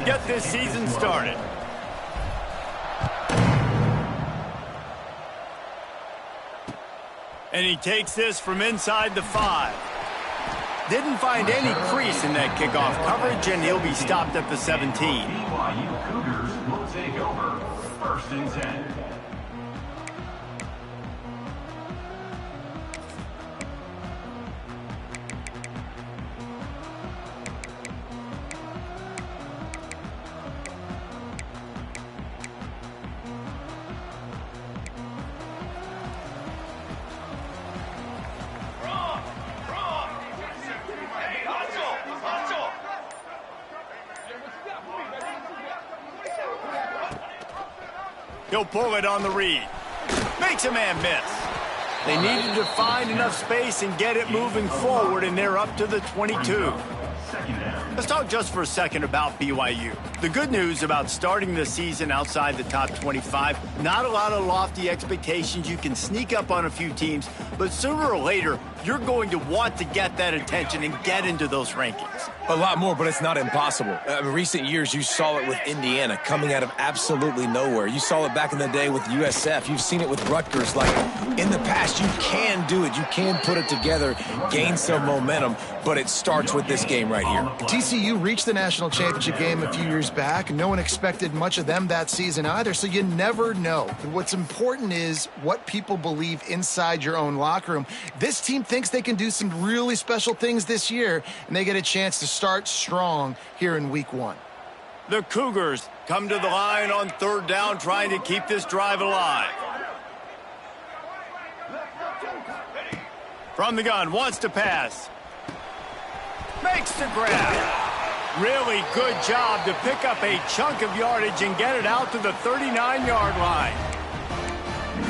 get this season started. And he takes this from inside the 5. Didn't find any crease in that kickoff coverage, and he'll be stopped at the 17. BYU Cougars will take over 1st and 10. He'll pull it on the read. Makes a man miss. They needed to find enough space and get it moving forward, and they're up to the 22. Let's talk just for a second about BYU. The good news about starting the season outside the top 25, not a lot of lofty expectations. You can sneak up on a few teams, but sooner or later, you're going to want to get that attention and get into those rankings. A lot more, but it's not impossible. In recent years, you saw it with Indiana coming out of absolutely nowhere. You saw it back in the day with USF. You've seen it with Rutgers. Like, in the past, you can do it. You can put it together, gain some momentum, but it starts with this game right here. TCU reached the national championship game a few years back. No one expected much of them that season either, so you never know. And what's important is what people believe inside your own locker room. This team thinks they can do some really special things this year, and they get a chance to start strong here in week 1. The Cougars come to the line on 3rd down, trying to keep this drive alive. From the gun, wants to pass. Makes the grab. Really good job to pick up a chunk of yardage and get it out to the 39-yard line.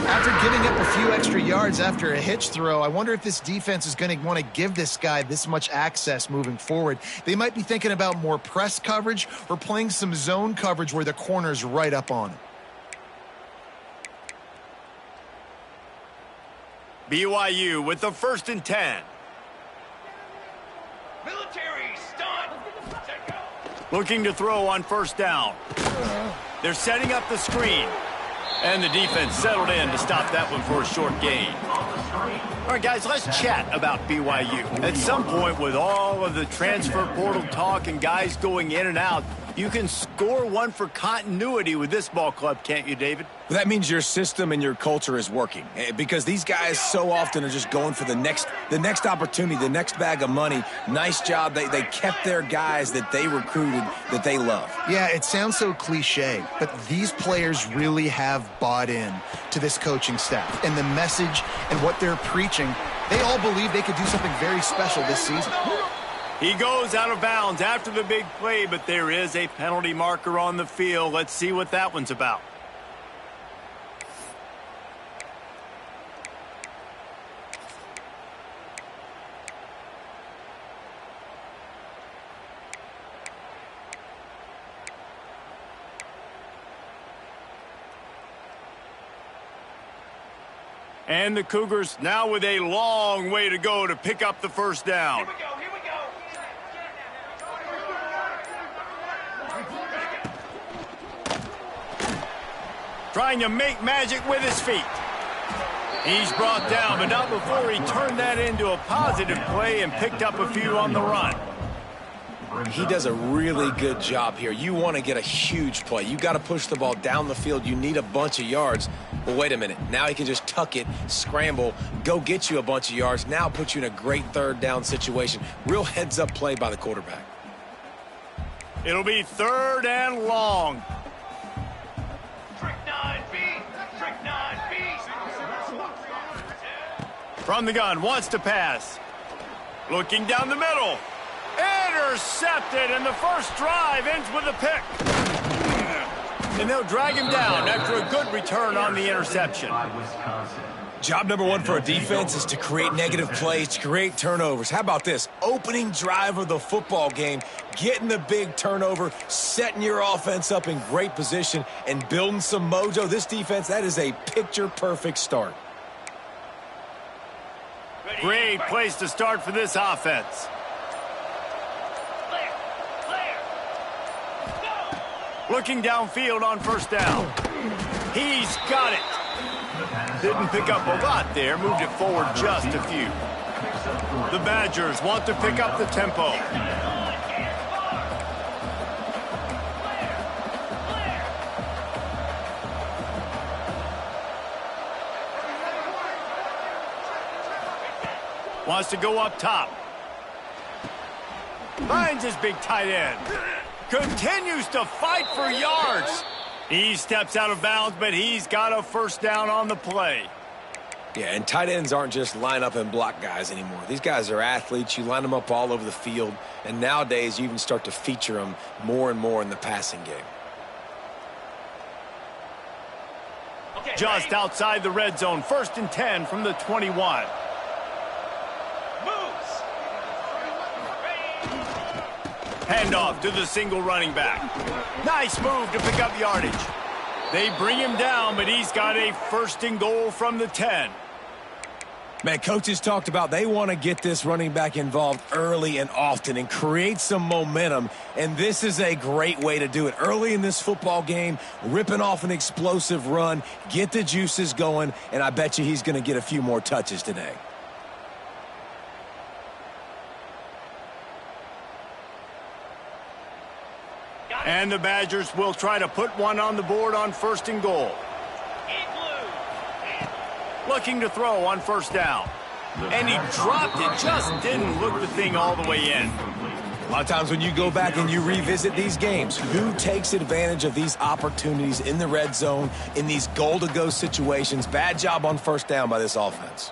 After giving up a few extra yards after a hitch throw, I wonder if this defense is going to want to give this guy this much access moving forward. They might be thinking about more press coverage or playing some zone coverage where the corner's right up on him. BYU with the 1st and 10. Military stunt. Looking to throw on 1st down. They're setting up the screen. And the defense settled in to stop that one for a short gain. All right, guys, let's chat about BYU. At some point, with all of the transfer portal talk and guys going in and out, you can score one for continuity with this ball club, can't you, David? Well, that means your system and your culture is working, because these guys so often are just going for the next opportunity, the next bag of money. Nice job. They kept their guys that they recruited, that they love. Yeah, it sounds so cliche, but these players really have bought in to this coaching staff and the message and what they're preaching. They all believe they could do something very special this season. He goes out of bounds after the big play, but there is a penalty marker on the field. Let's see what that one's about. And the Cougars now with a long way to go to pick up the 1st down. Here we go, here we go. Trying to make magic with his feet. He's brought down, but not before he turned that into a positive play and picked up a few on the run. He does a really good job here. You want to get a huge play. You got to push the ball down the field. You need a bunch of yards. But wait a minute. Now he can just tuck it, scramble, go get you a bunch of yards. Now put you in a great 3rd down situation. Real heads-up play by the quarterback. It'll be 3rd and long. Trick 9B. Trick 9B. From the gun, wants to pass. Looking down the middle. Intercepted, and the first drive ends with a pick. And they'll drag him down after a good return on the interception. Job number 1 for a defense is to create negative plays, to create turnovers. How about this? Opening drive of the football game, getting the big turnover, setting your offense up in great position, and building some mojo. This defense, that is a picture-perfect start. Great place to start for this offense. Looking downfield on first down. He's got it. Didn't pick up a lot there, moved it forward just a few. The Badgers want to pick up the tempo. Wants to go up top. Finds his big tight end. Continues to fight for yards. He steps out of bounds, but he's got a first down on the play. Yeah, and tight ends aren't just line up and block guys anymore. These guys are athletes. You line them up all over the field, and nowadays you even start to feature them more and more in the passing game. Just outside the red zone, 1st and 10 from the 21. Handoff to the single running back. Nice move to pick up yardage. They bring him down, but he's got a 1st and goal from the 10. Man, coaches talked about they want to get this running back involved early and often and create some momentum, and this is a great way to do it. Early in this football game, ripping off an explosive run, get the juices going, and I bet you he's going to get a few more touches today. And the Badgers will try to put one on the board on 1st and goal. Looking to throw on 1st down. And he dropped it, just didn't look the thing all the way in. A lot of times when you go back and you revisit these games, who takes advantage of these opportunities in the red zone, in these goal-to-go situations? Bad job on 1st down by this offense.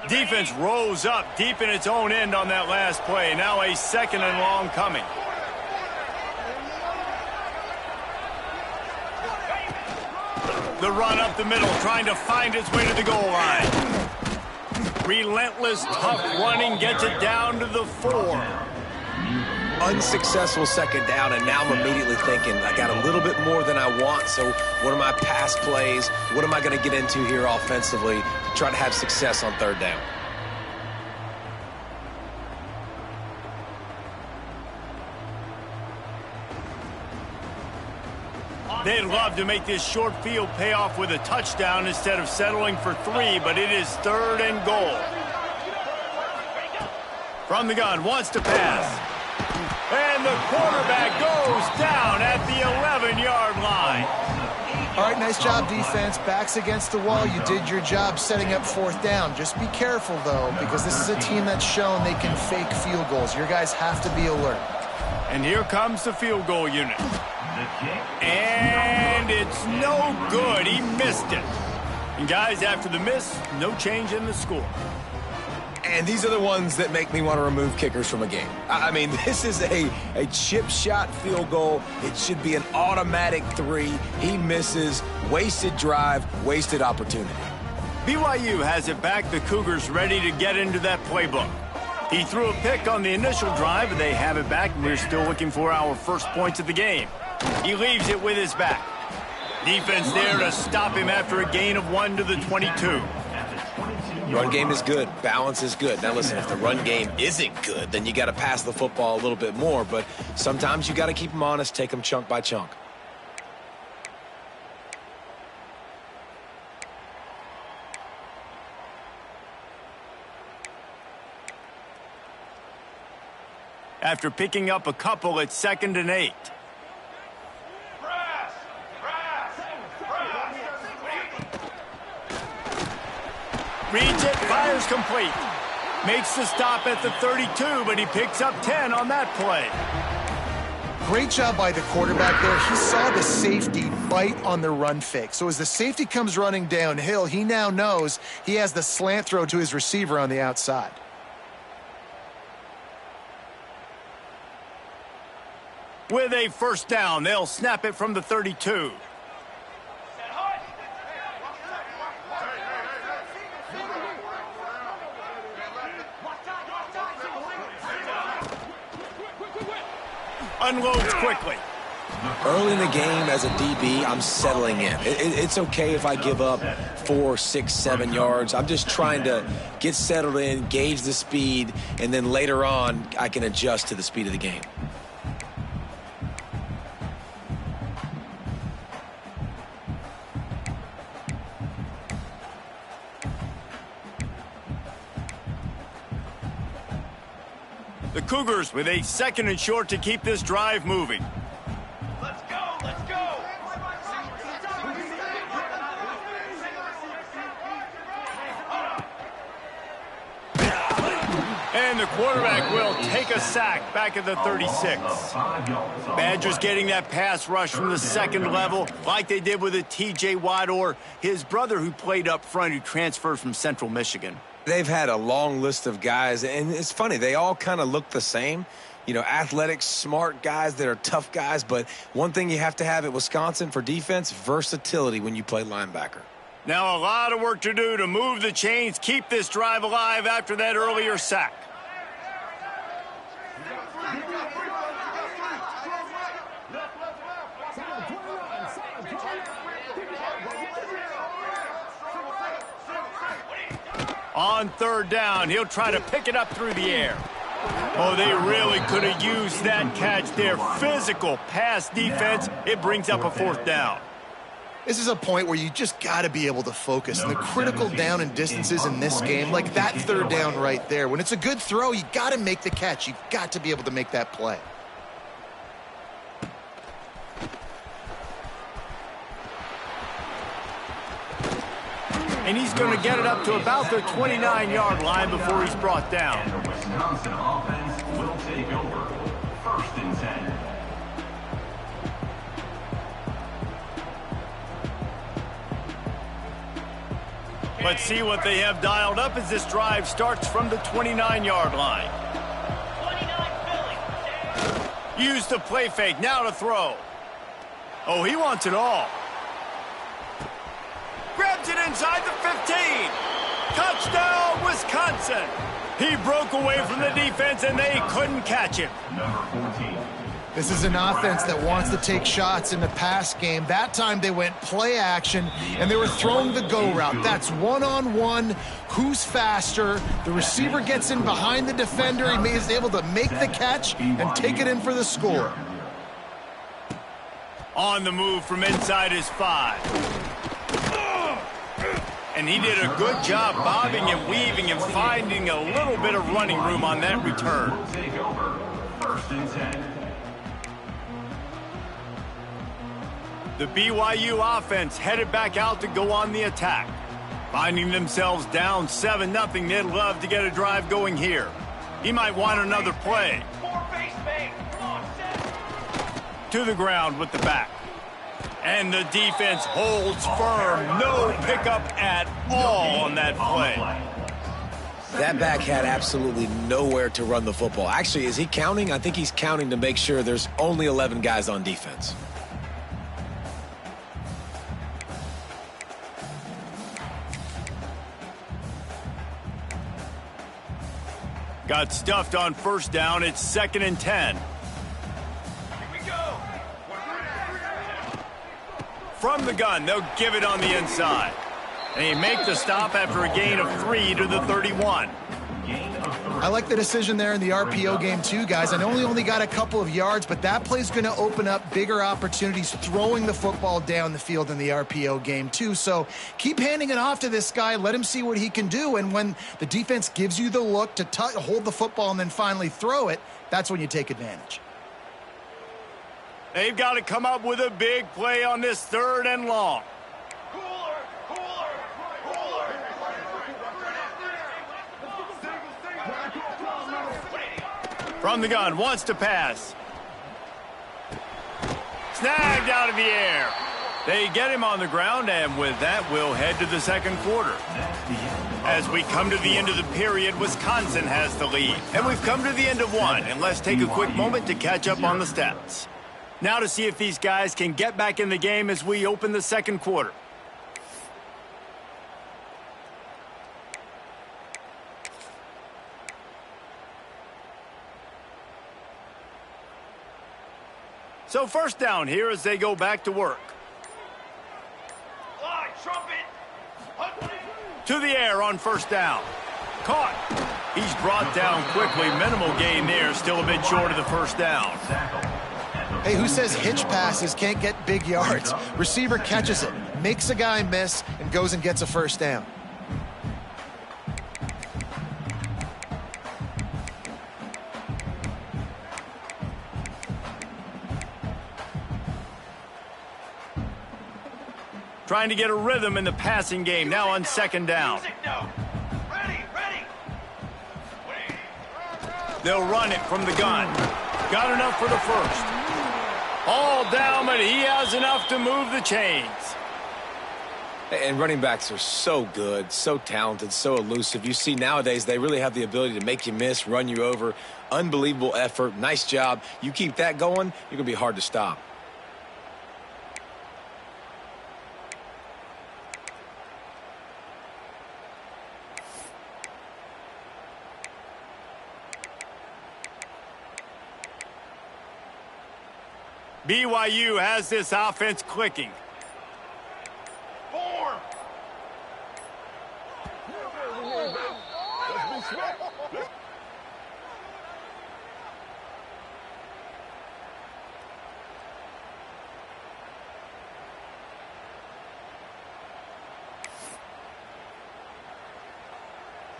Defense rose up deep in its own end on that last play. Now a 2nd and long coming. The run up the middle, trying to find its way to the goal line. Relentless, tough running, gets it down to the 4. Unsuccessful 2nd down, and now I'm immediately thinking, I got a little bit more than I want, so what are my pass plays? What am I going to get into here offensively to try to have success on 3rd down? They'd love to make this short field pay off with a touchdown instead of settling for 3, but it is 3rd and goal. From the gun, wants to pass. And the quarterback goes down at the 11-yard line. All right, nice job, defense. Backs against the wall. You did your job setting up 4th down. Just be careful, though, because this is a team that's shown they can fake field goals. Your guys have to be alert. And here comes the field goal unit. And it's no good. He missed it. And guys, after the miss, no change in the score. And these are the ones that make me want to remove kickers from a game. I mean, this is a chip shot field goal. It should be an automatic 3. He misses. Wasted drive, wasted opportunity. BYU has it back. The Cougars ready to get into that playbook. He threw a pick on the initial drive, but they have it back, and we're still looking for our first points of the game. He leaves it with his back. Defense there to stop him after a gain of 1 to the 22. Run game is good. Balance is good. Now, listen, if the run game isn't good, then you got to pass the football a little bit more. But sometimes you got to keep them honest, take them chunk by chunk. After picking up a couple, it's 2nd and 8. Reads it, fires complete. Makes the stop at the 32, but he picks up 10 on that play. Great job by the quarterback there. He saw the safety bite on the run fake. So as the safety comes running downhill, he now knows he has the slant throw to his receiver on the outside. With a 1st down, they'll snap it from the 32. Unloads quickly. Early in the game as a DB, I'm settling in. It's okay if I give up 4, 6, 7 yards. I'm just trying to get settled in, gauge the speed, and then later on, I can adjust to the speed of the game. The Cougars with a 2nd and short to keep this drive moving. Let's go, let's go. And the quarterback will take a sack back at the 36. Badgers getting that pass rush from the 2nd level like they did with a T.J. Watt or his brother who played up front who transferred from Central Michigan. They've had a long list of guys, and it's funny, they all kind of look the same. You know, athletic, smart guys that are tough guys, but one thing you have to have at Wisconsin for defense, versatility when you play linebacker. Now a lot of work to do to move the chains, keep this drive alive after that earlier sack. On 3rd down, he'll try to pick it up through the air. Oh, they really could have used that catch there. Physical pass defense. It brings up a 4th down. This is a point where you just got to be able to focus. And the critical down and distances in this game, like that 3rd down right there, when it's a good throw, you got to make the catch. You've got to be able to make that play. And he's going to get it up to about the 29-yard line before he's brought down. And the Wisconsin offense will take over. 1st and 10. Let's see what they have dialed up as this drive starts from the 29-yard line. 29 Philly. Use the play fake, now to throw. Oh, he wants it all. Grabs it inside the 15. Touchdown, Wisconsin. He broke away from the defense and they couldn't catch him. Number 14. This is an offense that wants to take shots in the pass game. That time they went play action, and they were throwing the go route. That's one-on-one. Who's faster? The receiver gets in behind the defender. He is able to make the catch and take it in for the score. On the move from inside his 5. And he did a good job bobbing and weaving and finding a little bit of running room on that return. Will take over. 1st and 10. The BYU offense headed back out to go on the attack. Finding themselves down 7-0, they'd love to get a drive going here. He might want another play. More base bang. Come on, set. To the ground with the back. And the defense holds firm. No pickup at all on that play. That back had absolutely nowhere to run the football. Actually, is he counting? I think he's counting to make sure there's only 11 guys on defense. Got stuffed on 1st down. It's 2nd and 10. Here we go. From the gun, they'll give it on the inside. And he make the stop after a gain of 3 to the 31. I like the decision there in the RPO game too, guys. I know he only got a couple of yards, but that play's going to open up bigger opportunities throwing the football down the field in the RPO game too. So keep handing it off to this guy. Let him see what he can do. And when the defense gives you the look to hold the football and then finally throw it, that's when you take advantage. They've got to come up with a big play on this 3rd and long. Cooler, cooler, cooler. From the gun, wants to pass. Snagged out of the air. They get him on the ground, and with that, we'll head to the 2nd quarter. As we come to the end of the period, Wisconsin has the lead. And we've come to the end of one, and let's take a quick moment to catch up on the stats. Now to see if these guys can get back in the game as we open the 2nd quarter. So first down here as they go back to work. Fly, trumpet. To the air on first down. Caught. He's brought down quickly. Minimal gain there. Still a bit short of the first down. Hey, who says hitch passes can't get big yards? Receiver catches it, makes a guy miss, and goes and gets a first down. Trying to get a rhythm in the passing game. Now on second down. Music note. Ready, ready. They'll run it from the gun. Got enough for the first. All down, but he has enough to move the chains. And running backs are so good, so talented, so elusive. You see nowadays they really have the ability to make you miss, run you over. Unbelievable effort. Nice job. You keep that going, you're going to be hard to stop. BYU has this offense clicking. Form.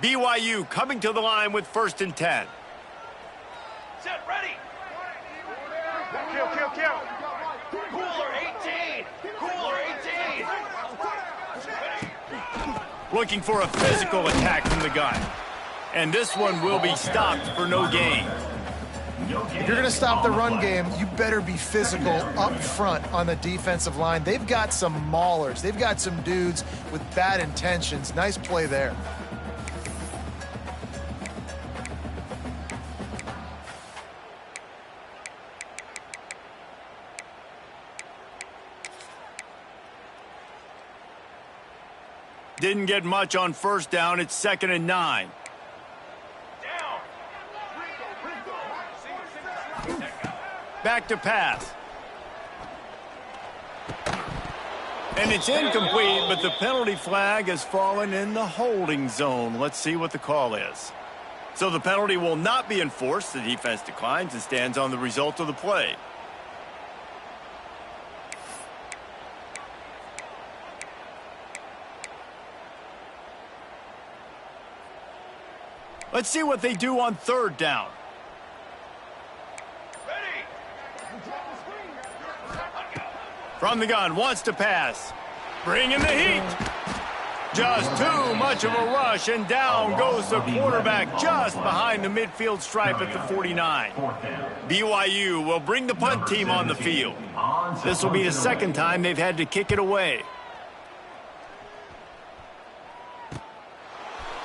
BYU coming to the line with 1st and 10. Set, ready. Kill. Cooler 18. Cooler 18. Looking for a physical attack from the gun. And this one will be stopped for no gain. If you're going to stop the run game, you better be physical up front on the defensive line. They've got some maulers. They've got some dudes with bad intentions. Nice play there. Didn't get much on first down. It's 2nd and 9. Down. Back to pass. And it's incomplete, but the penalty flag has fallen in the holding zone. Let's see what the call is. So the penalty will not be enforced. The defense declines and stands on the result of the play. Let's see what they do on 3rd down. Ready. From the gun, wants to pass. Bring in the heat. Just too much of a rush, and down goes the quarterback just behind the midfield stripe at the 49. BYU will bring the punt team on the field. This will be the 2nd time they've had to kick it away.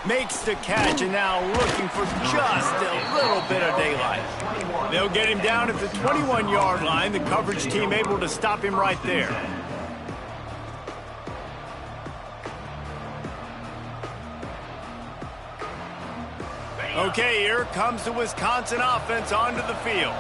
Makes the catch, and now looking for just a little bit of daylight. They'll get him down at the 21-yard line. The coverage team able to stop him right there. Okay, here comes the Wisconsin offense onto the field.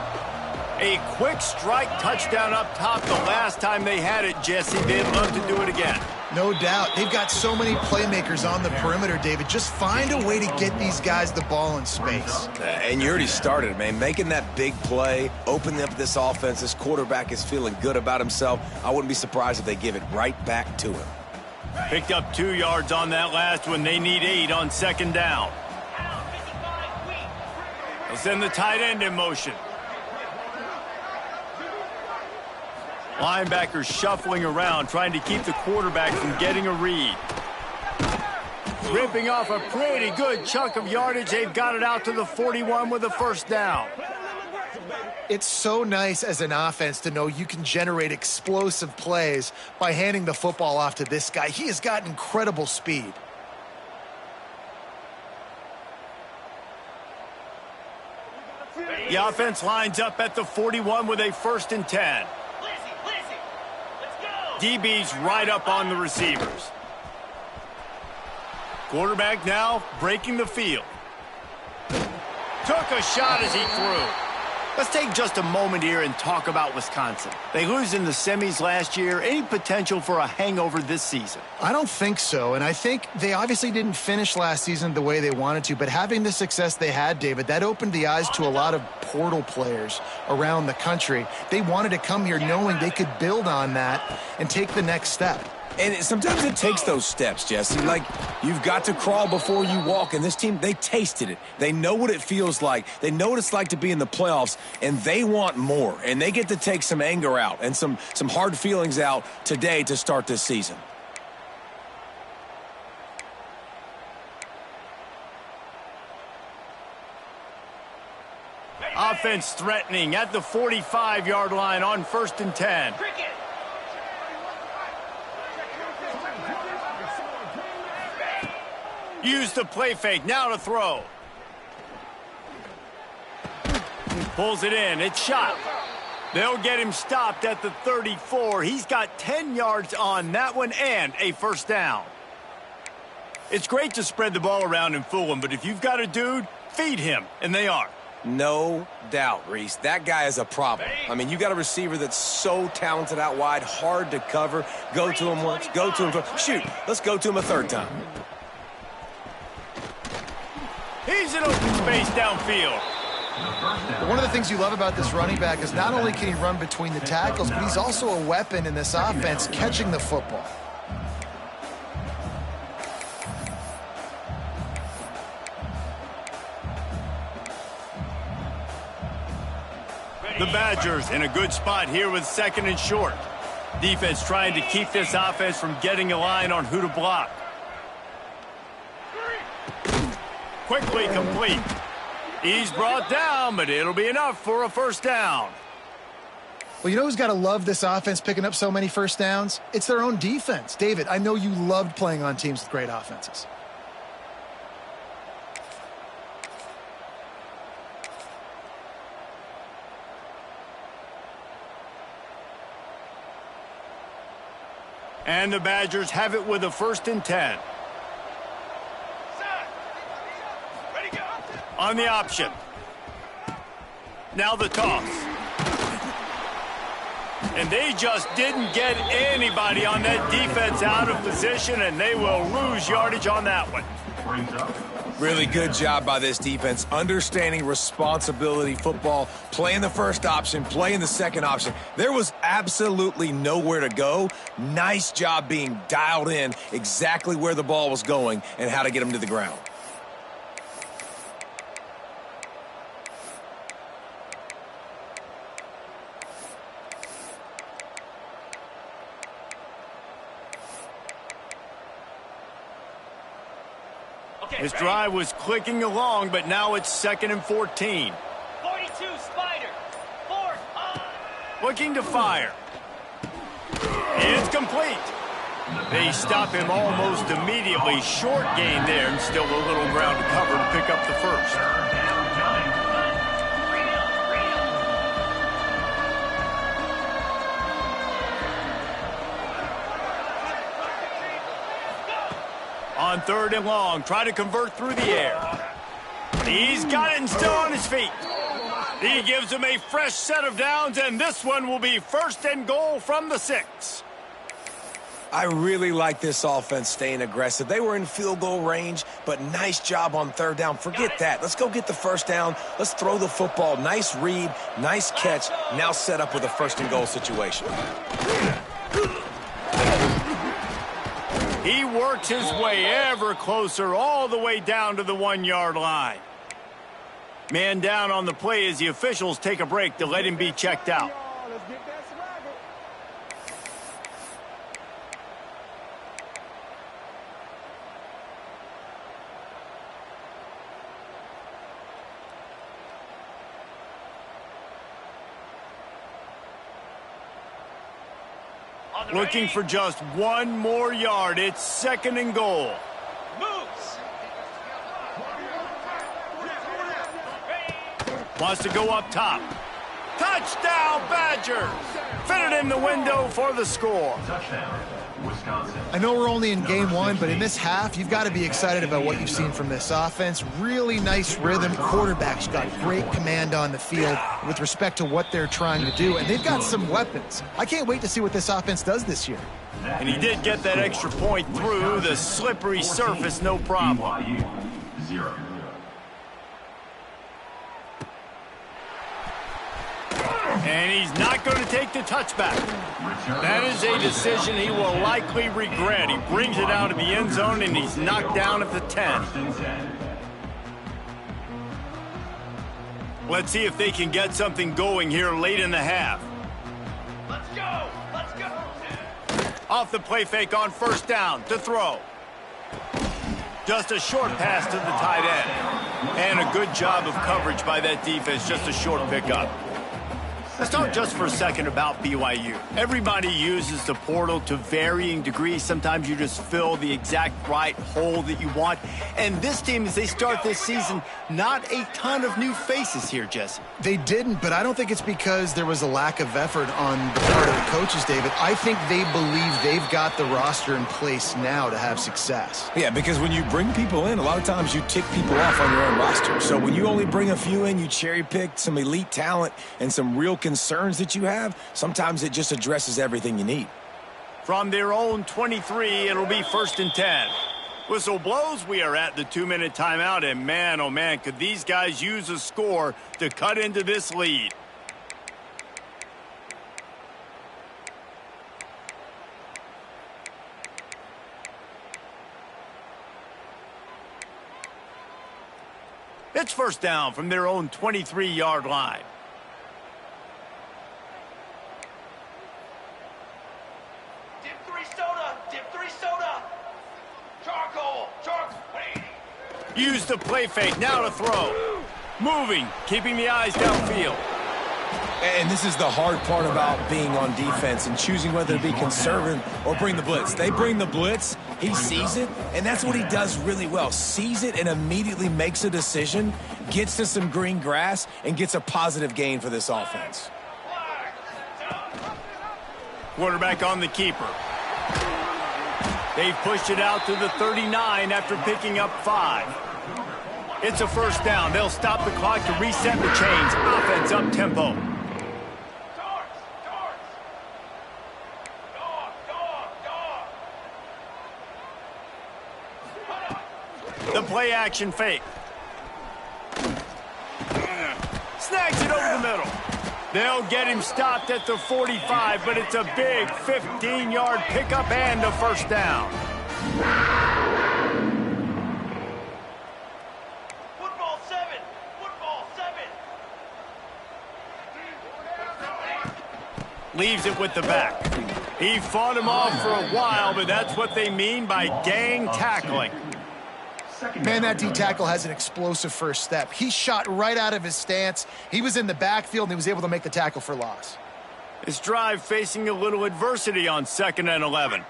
A quick strike touchdown up top the last time they had it, Jesse. They'd love to do it again. No doubt. They've got so many playmakers on the perimeter, David. Just find a way to get these guys the ball in space. And you already started, man. Making that big play, opening up this offense. This quarterback is feeling good about himself. I wouldn't be surprised if they give it right back to him. Picked up 2 yards on that last one. They need 8 on 2nd down. They'll send the tight end in motion. Linebackers shuffling around, trying to keep the quarterback from getting a read. Ripping off a pretty good chunk of yardage. They've got it out to the 41 with a 1st down. It's so nice as an offense to know you can generate explosive plays by handing the football off to this guy. He has got incredible speed. The offense lines up at the 41 with a 1st and 10. DB's right up on the receivers. Quarterback now breaking the field. Took a shot as he threw. Let's take just a moment here and talk about Wisconsin. They lose in the semis last year. Any potential for a hangover this season? I don't think so, and I think they obviously didn't finish last season the way they wanted to, but having the success they had, David, that opened the eyes to a lot of portal players around the country. They wanted to come here knowing they could build on that and take the next step. And sometimes it takes those steps, Jesse. Like, you've got to crawl before you walk. And this team, they tasted it. They know what it feels like. They know what it's like to be in the playoffs, and they want more. And they get to take some anger out and some hard feelings out today to start this season. Offense threatening at the 45-yard line on 1st and 10. Cricket. Use the play fake, now to throw. Pulls it in, it's shot. They'll get him stopped at the 34. He's got 10 yards on that one and a first down. It's great to spread the ball around and fool him, but if you've got a dude, feed him, and they are. No doubt, Reese. That guy is a problem. I mean, you got a receiver that's so talented out wide, hard to cover. Go to him once, go to him twice. Shoot, let's go to him a third time. He's in open space downfield. One of the things you love about this running back is not only can he run between the tackles, but he's also a weapon in this offense catching the football. The Badgers in a good spot here with 2nd and short. Defense trying to keep this offense from getting a line on who to block. Quickly complete. He's brought down, but it'll be enough for a first down. Well, you know who's got to love this offense picking up so many first downs? It's their own defense. David, I know you loved playing on teams with great offenses. And the Badgers have it with a 1st and 10. On the option. Now the toss. And they just didn't get anybody on that defense out of position, and they will lose yardage on that one. Really good job by this defense, understanding responsibility football, playing the first option, playing the second option. There was absolutely nowhere to go. Nice job being dialed in exactly where the ball was going and how to get them to the ground. This drive was clicking along, but now it's 2nd and 14. 42 Spider. 4th on. Looking to fire. It's complete. They stop him almost immediately. Short gain there, and still a little ground to cover to pick up the first. On 3rd and long, try to convert through the air. He's got it and still on his feet. He gives him a fresh set of downs, and this one will be 1st and goal from the 6. I really like this offense staying aggressive. They were in field goal range, but nice job on 3rd down. Forget that. Let's go get the first down. Let's throw the football. Nice read, nice catch. Now set up with a 1st and goal situation. He works his way ever closer all the way down to the 1-yard line. Man down on the play as the officials take a break to let him be checked out. Looking for just 1 more yard. It's 2nd and goal. Moves. Wants to go up top. Touchdown, Badgers! Fitted in the window for the score. Touchdown, Wisconsin. Wisconsin. I know we're only in game one, but in this half, you've got to be excited about what you've seen from this offense. Really nice rhythm. Quarterback's got great command on the field with respect to what they're trying to do, and they've got some weapons. I can't wait to see what this offense does this year. And he did get that extra point through the slippery surface, no problem. BYU, 0. And he's not going to take the touchback. That is a decision he will likely regret. He brings it out of the end zone, and he's knocked down at the 10. First and 10. Let's see if they can get something going here late in the half. Let's go! Let's go! Off the play fake on first down to throw. Just a short pass to the tight end. And a good job of coverage by that defense, just a short pickup. Let's talk just for a second about BYU. Everybody uses the portal to varying degrees. Sometimes you just fill the exact right hole that you want. And this team, as they start this season, not a ton of new faces here, Jesse. They didn't, but I don't think it's because there was a lack of effort on the part of the coaches, David. I think they believe they've got the roster in place now to have success. Yeah, because when you bring people in, a lot of times you tick people off on your own roster. So when you only bring a few in, you cherry pick some elite talent and some real concerns that you have, sometimes it just addresses everything you need. From their own 23, it'll be first and 10. Whistle blows, we are at the 2-minute timeout, and man, oh man, could these guys use a score to cut into this lead. It's first down from their own 23-yard line. Dip 3 soda! Dip 3 soda! Charcoal! Charcoal! Use the play fake, now to throw. Moving, keeping the eyes downfield. And this is the hard part about being on defense and choosing whether to be conservative or bring the blitz. They bring the blitz, he sees it, and that's what he does really well. Sees it and immediately makes a decision, gets to some green grass, and gets a positive gain for this offense. Quarterback on the keeper. They've pushed it out to the 39 after picking up 5. It's a first down. They'll stop the clock to reset the chains. Offense up tempo. The play action fake. Snags it over the middle. They'll get him stopped at the 45, but it's a big 15-yard pickup and a first down. Football 7! Football 7! Leaves it with the back. He fought him off for a while, but that's what they mean by gang tackling. Man, that D-tackle has an explosive first step. He shot right out of his stance. He was in the backfield, and he was able to make the tackle for loss. This drive facing a little adversity on 2nd and 11.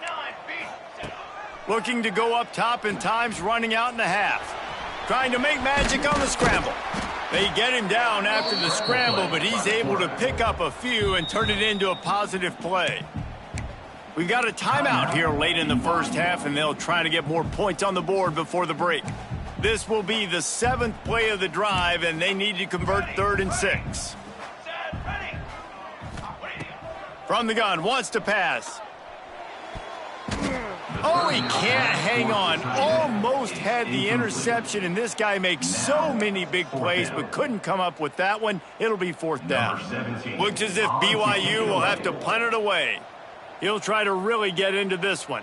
Looking to go up top and times running out in the half. Trying to make magic on the scramble. They get him down after the scramble, but he's able to pick up a few and turn it into a positive play. We've got a timeout here late in the first half, and they'll try to get more points on the board before the break. This will be the 7th play of the drive, and they need to convert 3rd and 6. From the gun, wants to pass. Oh, he can't hang on. Almost had the interception, and this guy makes so many big plays, but couldn't come up with that one. It'll be 4th down. Looks as if BYU will have to punt it away. He'll try to really get into this one.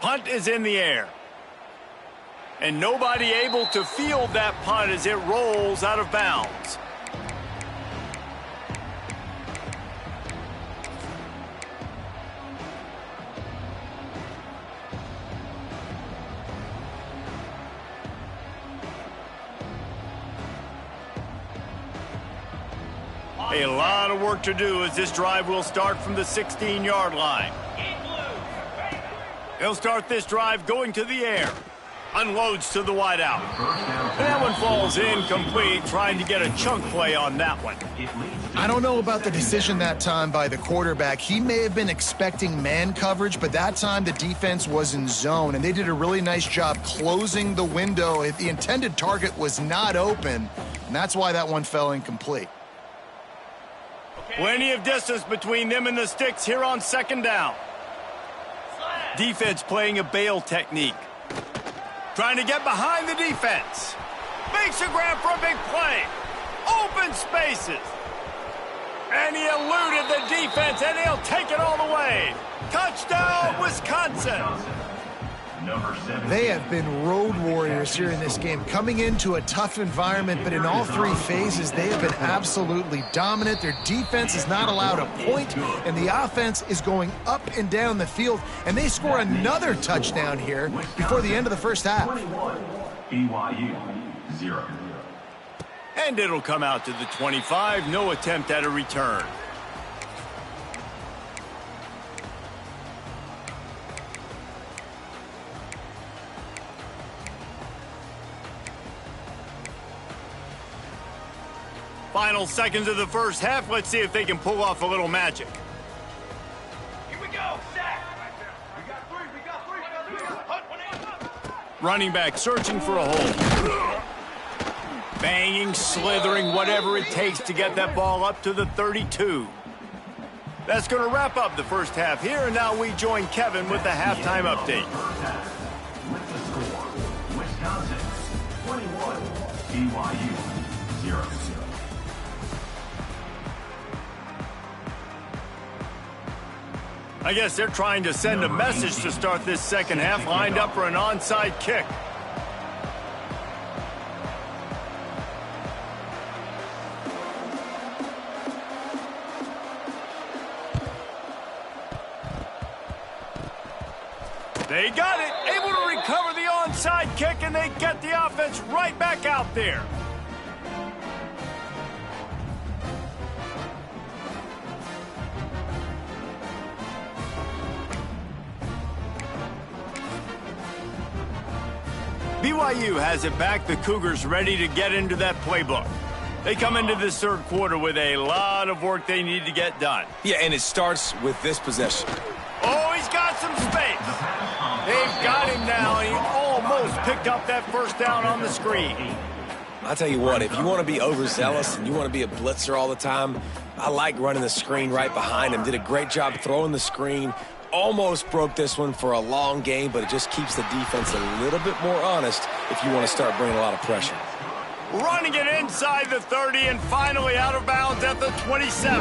Punt is in the air. And nobody able to field that punt as it rolls out of bounds. A lot of work to do as this drive will start from the 16-yard line. They'll start this drive going to the air. Unloads to the wideout. And that one falls incomplete, trying to get a chunk play on that one. I don't know about the decision that time by the quarterback. He may have been expecting man coverage, but that time the defense was in zone, and they did a really nice job closing the window. The intended target was not open, and that's why that one fell incomplete. Plenty of distance between them and the sticks here on second down. Defense playing a bail technique. Trying to get behind the defense. Makes a grab for a big play. Open spaces. And he eluded the defense, and he'll take it all the way. Touchdown, Wisconsin. They have been road warriors here in this game, coming into a tough environment, but in all three phases, they have been absolutely dominant. Their defense is not allowed a point, and the offense is going up and down the field, and they score another touchdown here before the end of the first half. BYU 0. And it'll come out to the 25. No attempt at a return. Final seconds of the first half. Let's see if they can pull off a little magic. Here we go, Zach. We got three. Hunt one in. Running back searching for a hole. Banging, slithering, whatever it takes to get that ball up to the 32. That's going to wrap up the first half here, and now we join Kevin with the halftime update. With the score, Wisconsin 21, BYU 0. I guess they're trying to send a message to start this second half, lined up for an onside kick. They got it, able to recover the onside kick, and they get the offense right back out there. BYU has it back. The Cougars ready to get into that playbook. They come into this third quarter with a lot of work they need to get done. Yeah, and it starts with this possession. Oh, he's got some space. They've got him now, and he almost picked up that first down on the screen. I'll tell you what, if you want to be overzealous and you want to be a blitzer all the time, I like running the screen right behind him. Did a great job throwing the screen. Almost broke this one for a long game, but it just keeps the defense a little bit more honest if you want to start bringing a lot of pressure. Running it inside the 30 and finally out of bounds at the 27.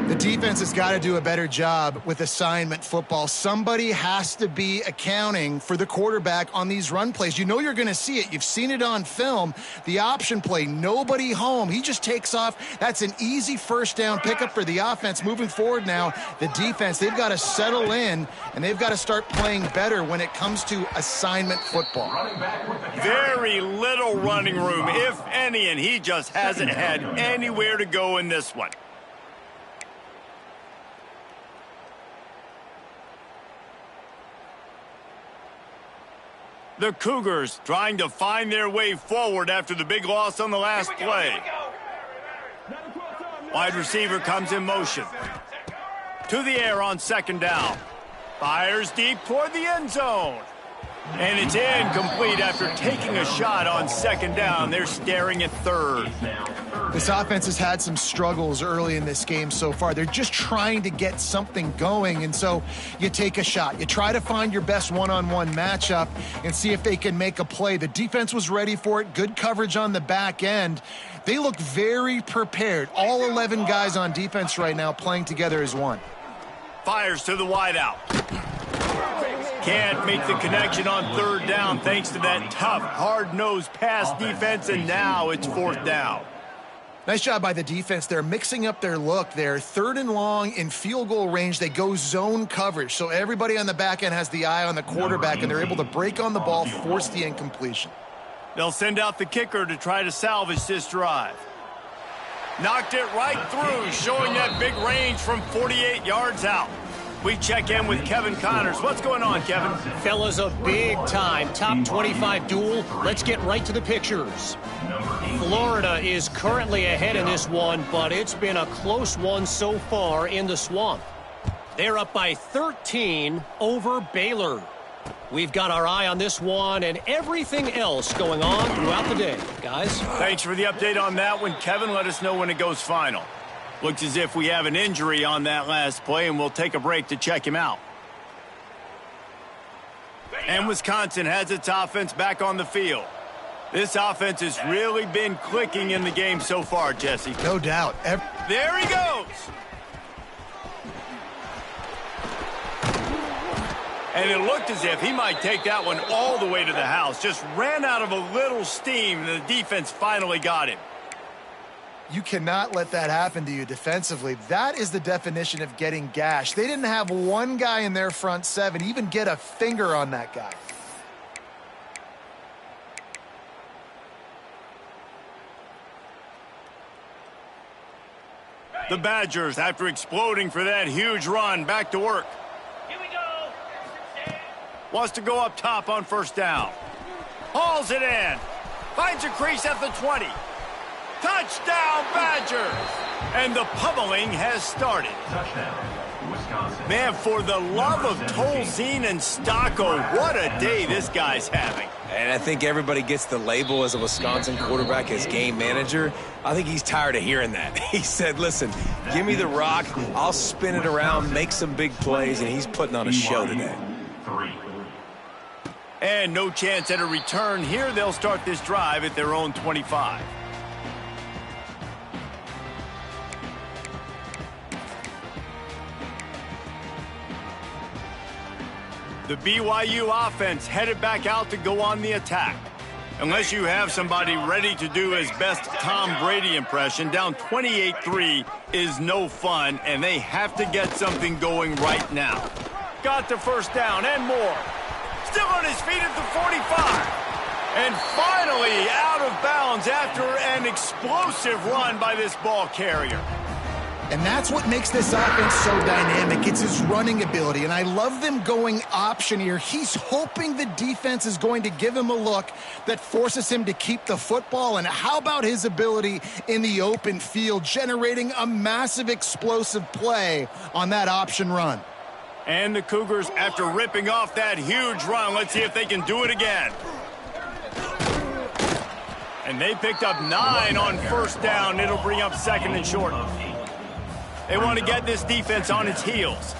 The defense has got to do a better job with assignment football. Somebody has to be accounting for the quarterback on these run plays. You know you're going to see it. You've seen it on film. The option play, nobody home. He just takes off. That's an easy first down pickup for the offense. Moving forward now, the defense, they've got to settle in, and they've got to start playing better when it comes to assignment football. Very little running room, if any, and he just hasn't had anywhere to go in this one. The Cougars trying to find their way forward after the big loss on the last play. Wide receiver comes in motion. To the air on second down. Fires deep toward the end zone. And it's incomplete after taking a shot on second down. They're staring at third. This offense has had some struggles early in this game so far. They're just trying to get something going, and so you take a shot. You try to find your best one-on-one matchup and see if they can make a play. The defense was ready for it. Good coverage on the back end. They look very prepared. All 11 guys on defense right now playing together as one. Fires to the wideout. Can't make the connection on third down thanks to that tough, hard-nosed pass defense, and now it's fourth down. Nice job by the defense. They're mixing up their look. They're third and long in field goal range. They go zone coverage, so everybody on the back end has the eye on the quarterback, and they're able to break on the ball, force the incompletion. They'll send out the kicker to try to salvage this drive. Knocked it right through, showing that big range from 48 yards out. We check in with Kevin Connors. What's going on, Kevin? Fellas, a big-time top 25 duel. Let's get right to the pictures. Florida is currently ahead in this one, but it's been a close one so far in the Swamp. They're up by 13 over Baylor. We've got our eye on this one and everything else going on throughout the day. Guys? Thanks for the update on that one, Kevin. Let us know when it goes final. Looks as if we have an injury on that last play, and we'll take a break to check him out. And Wisconsin has its offense back on the field. This offense has really been clicking in the game so far, Jesse. No doubt. There he goes. And it looked as if he might take that one all the way to the house. Just ran out of a little steam, and the defense finally got him. You cannot let that happen to you defensively. That is the definition of getting gashed. They didn't have one guy in their front seven even get a finger on that guy. The Badgers, after exploding for that huge run, back to work. Here we go. Wants to go up top on first down. Hauls it in. Finds a crease at the 20. Touchdown, Badgers! And the pummeling has started. Touchdown, Wisconsin. Man, for the love of Tolzien and Stocco, what a day this guy's having. And I think everybody gets the label as a Wisconsin quarterback as game manager. I think he's tired of hearing that. He said, listen, give me the rock, I'll spin it around, make some big plays, and he's putting on a show today. 3. And no chance at a return here. They'll start this drive at their own 25. The BYU offense headed back out to go on the attack. Unless you have somebody ready to do his best Tom Brady impression, down 28-3 is no fun, and they have to get something going right now. Got the first down and more. Still on his feet at the 45. And finally out of bounds after an explosive run by this ball carrier. And that's what makes this offense so dynamic. It's his running ability, and I love them going option here. He's hoping the defense is going to give him a look that forces him to keep the football. And how about his ability in the open field, generating a massive explosive play on that option run? And the Cougars, after ripping off that huge run, let's see if they can do it again. And they picked up 9 on first down. It'll bring up second and short. They want to get this defense on its heels.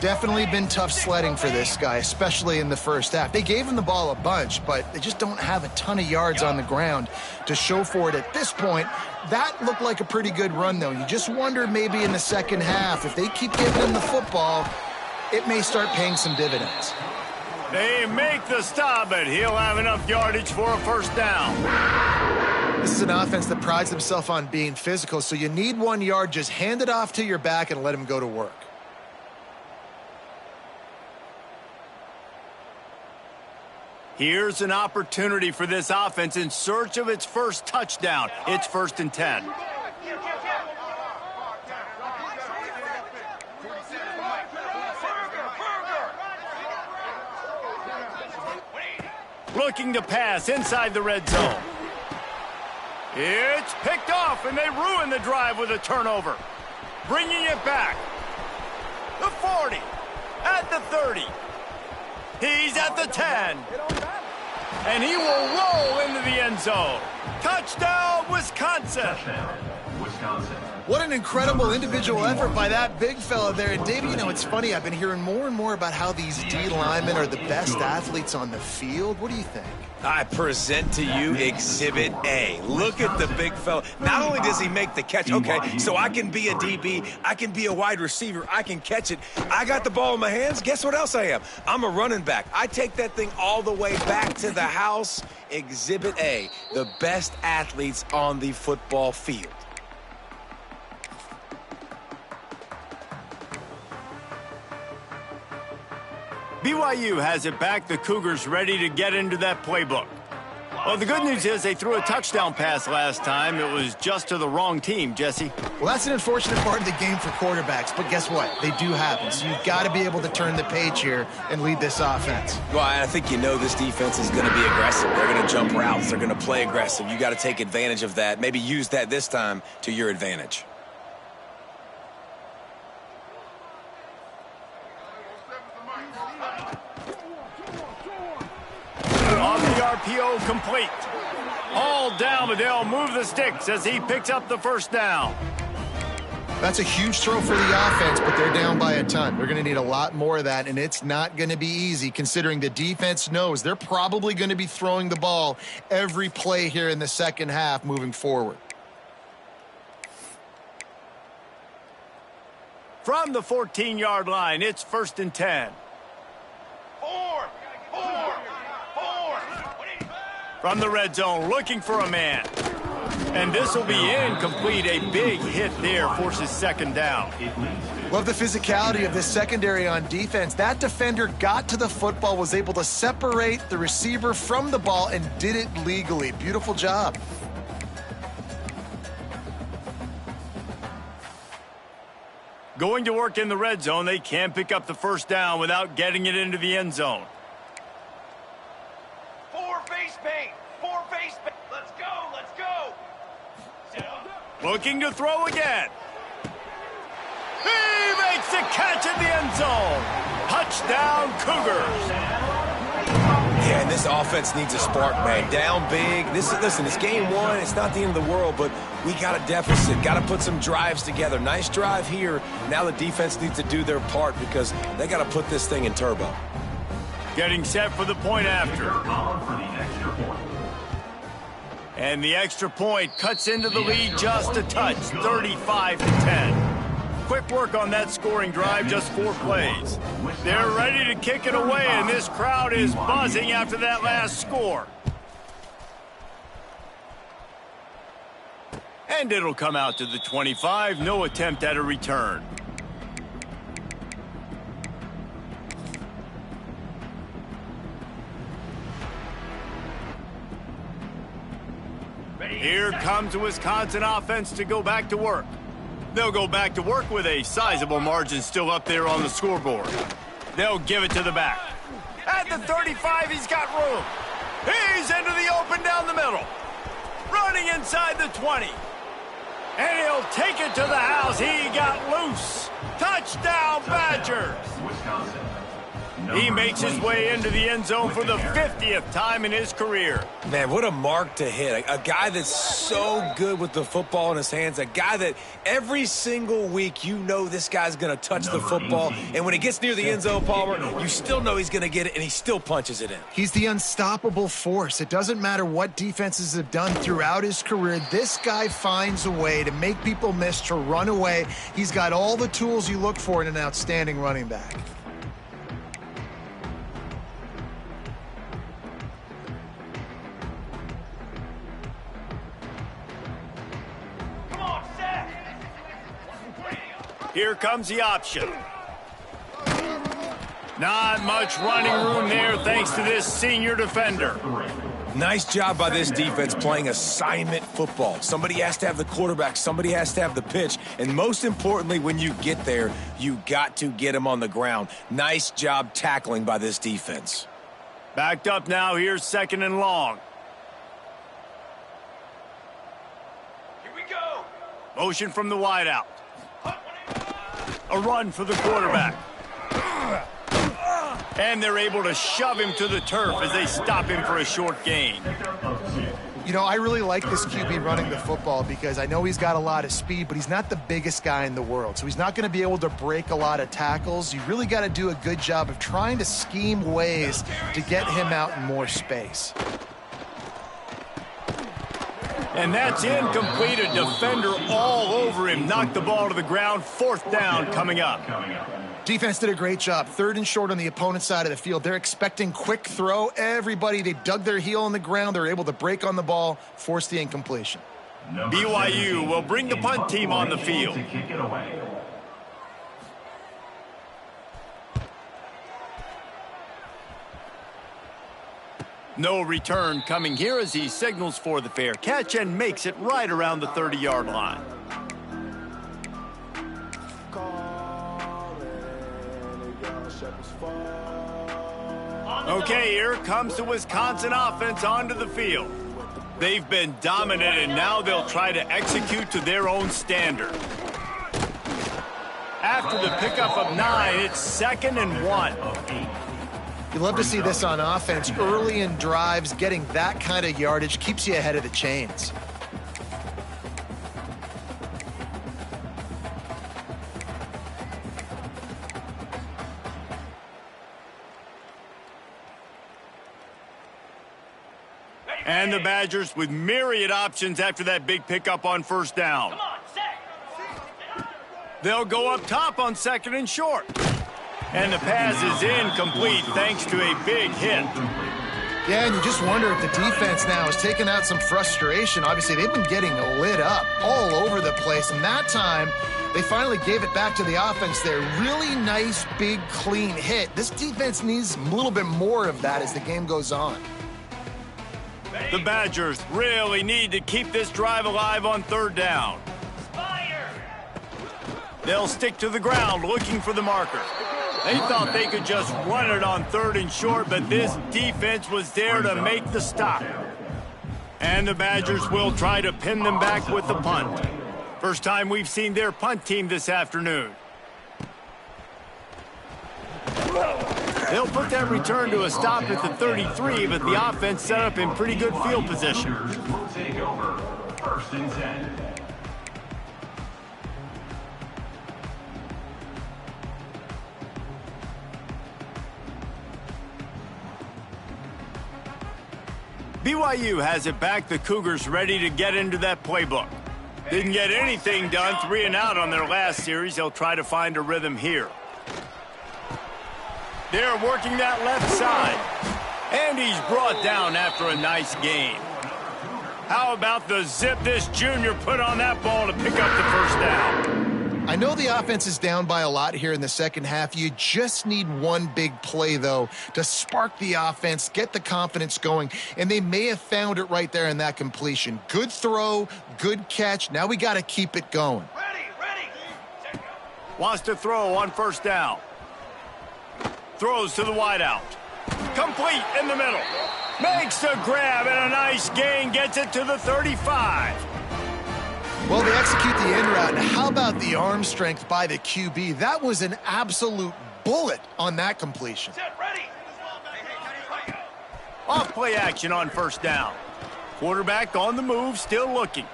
Definitely been tough sledding for this guy, especially in the first half. They gave him the ball a bunch, but they just don't have a ton of yards on the ground to show for it at this point. That looked like a pretty good run, though. You just wonder maybe in the second half, if they keep giving him the football, it may start paying some dividends. They make the stop, but he'll have enough yardage for a first down. This is an offense that prides themselves on being physical, so you need 1 yard, just hand it off to your back and let him go to work. Here's an opportunity for this offense in search of its first touchdown. It's 1st and 10. Looking to pass inside the red zone. It's picked off, and they ruin the drive with a turnover. Bringing it back. The 40. At the 30. He's at the 10. And he will roll into the end zone. Touchdown, Wisconsin. Touchdown, Wisconsin. What an incredible individual effort by that big fella there. And, David, you know, it's funny. I've been hearing more and more about how these D linemen are the best athletes on the field. What do you think? I present to you Exhibit A. Look at the big fella. Not only does he make the catch, okay, so I can be a DB, I can be a wide receiver, I can catch it. I got the ball in my hands. Guess what else I am? I'm a running back. I take that thing all the way back to the house. Exhibit A, the best athletes on the football field. BYU has it back. The Cougars ready to get into that playbook. Well, the good news is they threw a touchdown pass last time. It was just to the wrong team, Jesse. Well, that's an unfortunate part of the game for quarterbacks, but guess what? They do happen, so you've got to be able to turn the page here and lead this offense. Well, I think you know this defense is going to be aggressive. They're going to jump routes. They're going to play aggressive. You got to take advantage of that. Maybe use that this time to your advantage. On the RPO, complete. All down, but they'll move the sticks as he picks up the first down. That's a huge throw for the offense, but they're down by a ton. They're going to need a lot more of that, and it's not going to be easy considering the defense knows they're probably going to be throwing the ball every play here in the second half moving forward. From the 14-yard line, it's 1st and 10. Four. From the red zone, looking for a man. And this will be incomplete. A big hit there forces 2nd down. Love the physicality of this secondary on defense. That defender got to the football, was able to separate the receiver from the ball, and did it legally. Beautiful job. Going to work in the red zone, they can't pick up the first down without getting it into the end zone. Four face paint. Let's go. Looking to throw again. He makes the catch in the end zone. Touchdown, Cougars. Yeah, and this offense needs a spark, man. Down big. Listen, it's game one. It's not the end of the world, but we got a deficit. Got to put some drives together. Nice drive here. Now the defense needs to do their part because they got to put this thing in turbo. Getting set for the point after. And the extra point cuts into the lead just a touch, 35-10. Quick work on that scoring drive, just 4 plays. They're ready to kick it away, and this crowd is buzzing after that last score. And it'll come out to the 25, no attempt at a return. Here comes the Wisconsin offense to go back to work. They'll go back to work with a sizable margin still up there on the scoreboard. They'll give it to the back. At the 35, he's got room. He's into the open down the middle. Running inside the 20. And he'll take it to the house. He got loose. Touchdown, Badgers. He makes his way into the end zone for the 50th time in his career. Man, what a mark to hit. A guy that's so good with the football in his hands. A guy that every single week you know this guy's going to touch the football. And when it gets near the end zone, Palmer, you still know he's going to get it, and he still punches it in. He's the unstoppable force. It doesn't matter what defenses have done throughout his career. This guy finds a way to make people miss, to run away. He's got all the tools you look for in an outstanding running back. Here comes the option. Not much running room there thanks to this senior defender. Nice job by this defense playing assignment football. Somebody has to have the quarterback. Somebody has to have the pitch. And most importantly, when you get there, you got to get him on the ground. Nice job tackling by this defense. Backed up now. Here's 2nd and long. Here we go. Motion from the wideout. A run for the quarterback. And they're able to shove him to the turf as they stop him for a short gain. You know, I really like this QB running the football because I know he's got a lot of speed, but he's not the biggest guy in the world. So he's not going to be able to break a lot of tackles. You really got to do a good job of trying to scheme ways to get him out in more space. And that's incomplete. A defender all over him. Knocked the ball to the ground. 4th down coming up. Defense did a great job. 3rd and short on the opponent's side of the field. They're expecting quick throw. Everybody, they dug their heel on the ground. They're able to break on the ball, force the incompletion. BYU will bring the punt team on the field. No return coming here as he signals for the fair catch and makes it right around the 30-yard line. Okay, here comes the Wisconsin offense onto the field. They've been dominant, and now they'll try to execute to their own standard. After the pickup of 9, it's 2nd and 1. You love to see this on offense. Early in drives, getting that kind of yardage keeps you ahead of the chains. And the Badgers with myriad options after that big pickup on first down. Come on, set. They'll go up top on 2nd and short. And the pass is incomplete thanks to a big hit. Yeah, and you just wonder if the defense now is taking out some frustration. Obviously, they've been getting lit up all over the place. And that time, they finally gave it back to the offense there. Really nice, big, clean hit. This defense needs a little bit more of that as the game goes on. The Badgers really need to keep this drive alive on 3rd down. Fire. They'll stick to the ground looking for the marker. They thought they could just run it on 3rd and short, but this defense was there to make the stop. And the Badgers will try to pin them back with the punt. First time we've seen their punt team this afternoon. They'll put that return to a stop at the 33, but the offense set up in pretty good field position. Will take over. 1st and 10. BYU has it back. The Cougars ready to get into that playbook. Didn't get anything done, 3 and out on their last series. They'll try to find a rhythm here. They're working that left side. And he's brought down after a nice gain. How about the zip this junior put on that ball to pick up the first down? I know the offense is down by a lot here in the second half. You just need one big play, though, to spark the offense, get the confidence going, and they may have found it right there in that completion. Good throw, good catch. Now we got to keep it going. Ready. Wants to throw on first down. Throws to the wideout. Complete in the middle. Makes the grab and a nice gain. Gets it to the 35. Well, they execute the in route. Now, how about the arm strength by the QB? That was an absolute bullet on that completion. Set. Ready. Off play action on first down. Quarterback on the move, still looking.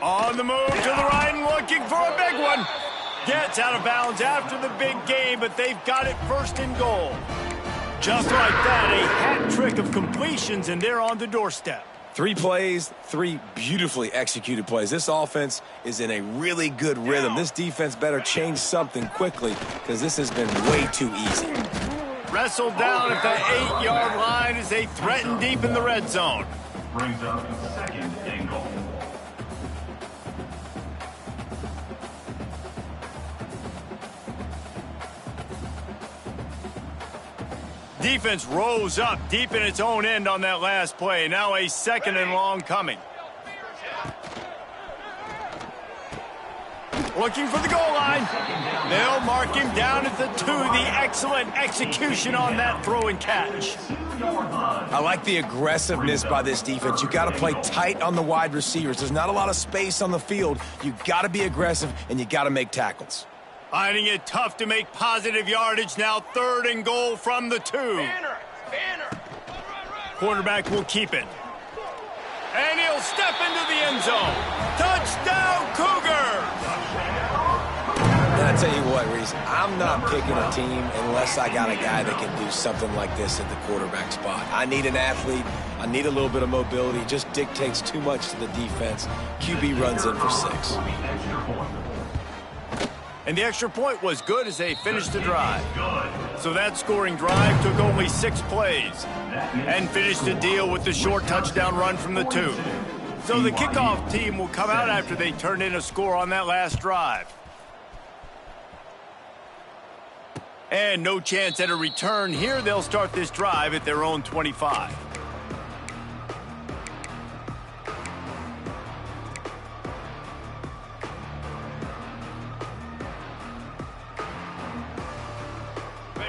On the move to the right and looking for a big one. Gets out of bounds after the big game, but they've got it 1st and goal. Just like that, a hat trick of completions, and they're on the doorstep. 3 plays, 3 beautifully executed plays. This offense is in a really good rhythm. This defense better change something quickly because this has been way too easy. Wrestled down at the 8-yard line as they threaten deep in the red zone. Brings up 2nd and goal. Defense rose up deep in its own end on that last play. Now a 2nd and long coming. Looking for the goal line. They'll mark him down at the 2. The excellent execution on that throw and catch. I like the aggressiveness by this defense. You got to play tight on the wide receivers. There's not a lot of space on the field. You got to be aggressive, and you got to make tackles. Finding it tough to make positive yardage now. 3rd and goal from the 2. Banner. Quarterback will keep it. And he'll step into the end zone. Touchdown, Cougars! And I tell you what, Reese, I'm not picking a team unless I got a guy that can do something like this at the quarterback spot. I need an athlete. I need a little bit of mobility. It just dictates too much to the defense. QB runs in for 6. And the extra point was good as they finished the drive. So that scoring drive took only 6 plays and finished the deal with the short touchdown run from the 2. So the kickoff team will come out after they turn in a score on that last drive. And no chance at a return here. They'll start this drive at their own 25.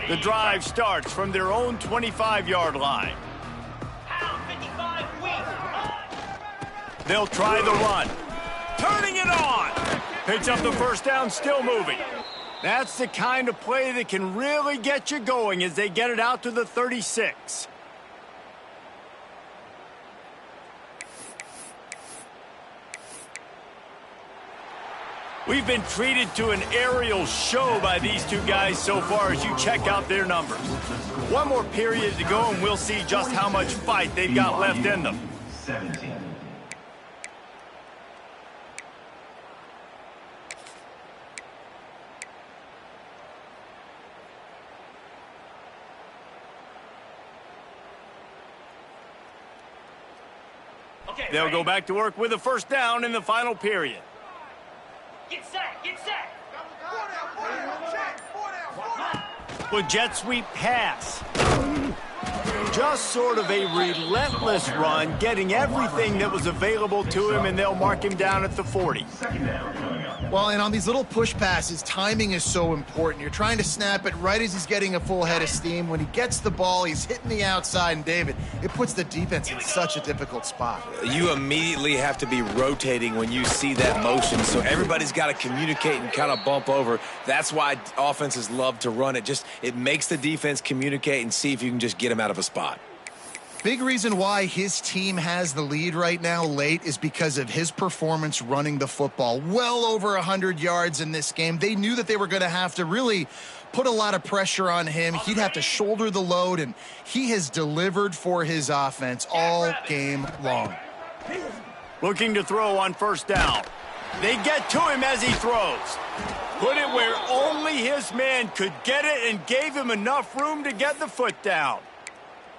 The drive starts from their own 25-yard line. They'll try the run. Turning it on. Picks up the first down, still moving. That's the kind of play that can really get you going as they get it out to the 36. We've been treated to an aerial show by these two guys so far as you check out their numbers. One more period to go and we'll see just how much fight they've got left in them. 17. They'll go back to work with a first down in the final period. Get set, get set. With jet sweep pass. Just sort of a relentless run, getting everything that was available to him, and they'll mark him down at the 40. Well, and on these little push passes, timing is so important. You're trying to snap it right as he's getting a full head of steam. When he gets the ball, he's hitting the outside, and David, it puts the defense in such a difficult spot. You immediately have to be rotating when you see that motion, so everybody's got to communicate and kind of bump over. That's why offenses love to run it. It makes the defense communicate and see if you can just get him out of a spot. Big reason why his team has the lead right now late is because of his performance running the football. Well over 100 yards in this game. They knew that they were going to have to really put a lot of pressure on him. He'd have to shoulder the load, and he has delivered for his offense all game long. Looking to throw on first down. They get to him as he throws. Put it where only his man could get it and gave him enough room to get the foot down.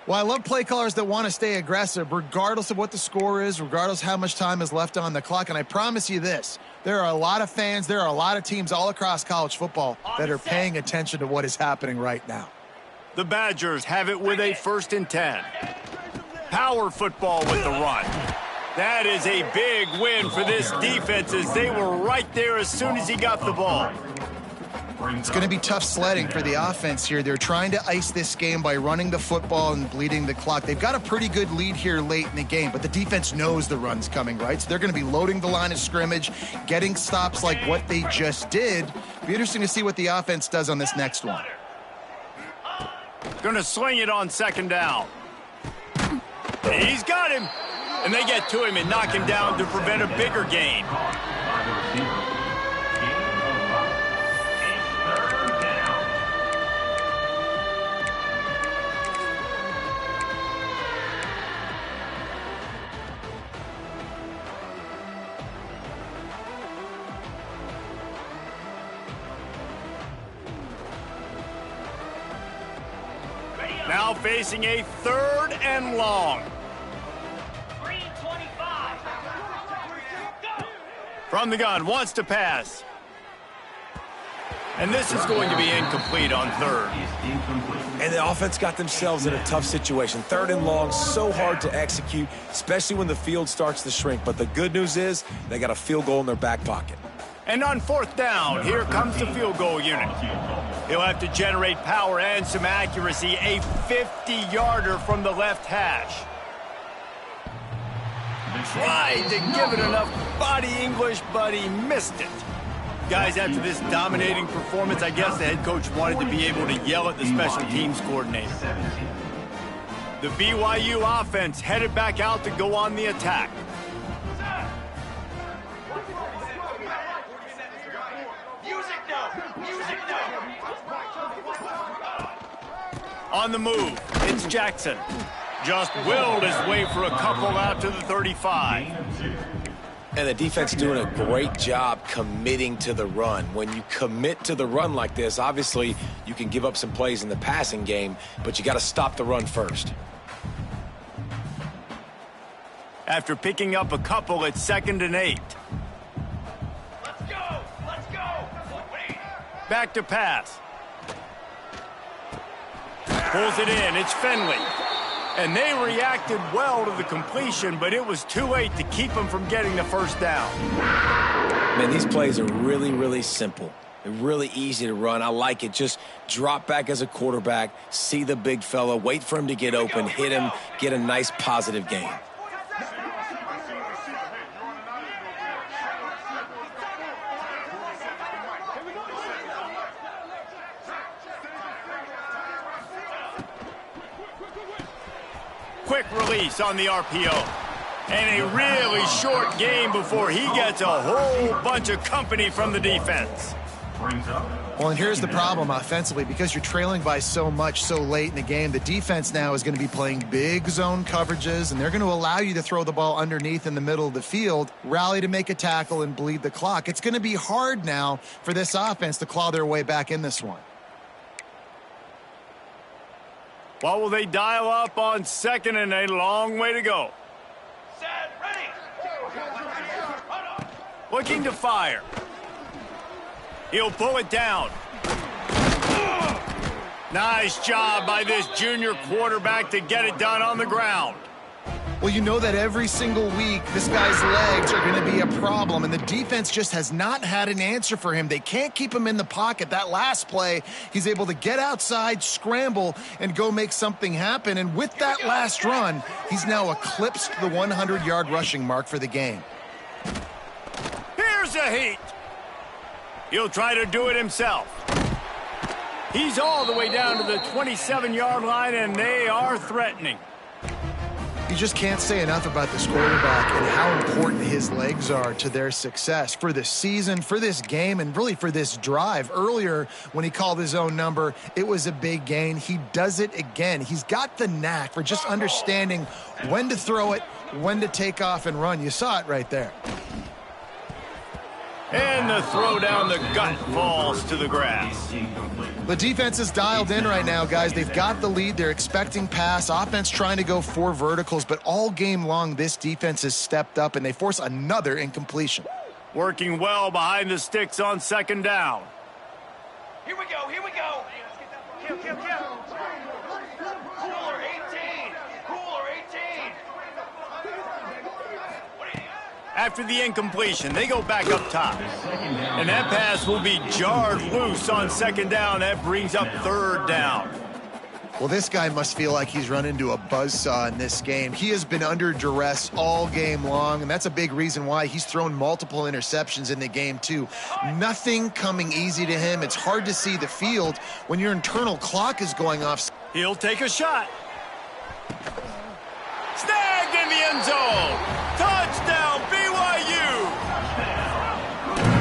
Well, I love play callers that want to stay aggressive regardless of what the score is, regardless how much time is left on the clock. And I promise you this, there are a lot of fans, there are a lot of teams all across college football that are paying attention to what is happening right now. The Badgers have it with a 1st and 10. Power football with the run. That is a big win for this defense as they were right there as soon as he got the ball. It's going to be tough sledding for the offense here. They're trying to ice this game by running the football and bleeding the clock. They've got a pretty good lead here late in the game, but the defense knows the run's coming, right? So they're going to be loading the line of scrimmage, getting stops like what they just did. Be interesting to see what the offense does on this next one. Going to sling it on 2nd down. He's got him. And they get to him and knock him down to prevent a bigger gain. Now facing a 3rd and long. From the gun, wants to pass. And this is going to be incomplete on 3rd. And the offense got themselves in a tough situation. 3rd and long, so hard to execute, especially when the field starts to shrink. But the good news is they got a field goal in their back pocket. And on 4th down, here comes the field goal unit. He'll have to generate power and some accuracy. A 50-yarder from the left hash. Tried to give it enough body English, but he missed it. Guys, after this dominating performance, I guess the head coach wanted to be able to yell at the special teams coordinator. The BYU offense headed back out to go on the attack. On the move, it's Jackson. Just willed his way for a couple out to the 35. And the defense doing a great job committing to the run. When you commit to the run like this, obviously you can give up some plays in the passing game, but you got to stop the run first. After picking up a couple, it's 2nd and 8. Let's go! Let's go! Back to pass. Pulls it in. It's Finley. And they reacted well to the completion, but it was too late to keep them from getting the first down. Man, these plays are really, really simple. Really easy to run. I like it. Just drop back as a quarterback, see the big fella, wait for him to get open, hit him, get a nice positive gain. Quick release on the RPO. And a really short game before he gets a whole bunch of company from the defense. Well, and here's the problem offensively. Because you're trailing by so much so late in the game, the defense now is going to be playing big zone coverages, and they're going to allow you to throw the ball underneath in the middle of the field, rally to make a tackle, and bleed the clock. It's going to be hard now for this offense to claw their way back in this one. What will they dial up on second and a long way to go? Set, ready. Looking to fire. He'll pull it down. Nice job by this junior quarterback to get it done on the ground. Well, you know that every single week this guy's legs are going to be a problem, and the defense just has not had an answer for him. They can't keep him in the pocket. That last play, he's able to get outside, scramble, and go make something happen. And with that last run, he's now eclipsed the 100-yard rushing mark for the game. Here's a heat. He'll try to do it himself. He's all the way down to the 27-yard line, and they are threatening. You just can't say enough about this quarterback and how important his legs are to their success for this season, for this game, and really for this drive. Earlier, when he called his own number, it was a big gain. He does it again. He's got the knack for just understanding when to throw it, when to take off and run. You saw it right there. And the throw down the gut falls to the grass. The defense is dialed in right now, guys. They've got the lead. They're expecting pass. Offense trying to go 4 verticals, but all game long, this defense has stepped up, and they force another incompletion. Working well behind the sticks on second down. Here we go, here we go. Kill, kill, kill. Cooler 18. Cooler 18. After the incompletion, they go back up top. And that pass will be jarred loose on second down. That brings up third down. Well, this guy must feel like he's run into a buzzsaw in this game. He has been under duress all game long, and that's a big reason why he's thrown multiple interceptions in the game, too. Nothing coming easy to him. It's hard to see the field when your internal clock is going off. He'll take a shot. Snagged in the end zone. Touchdown, BYU.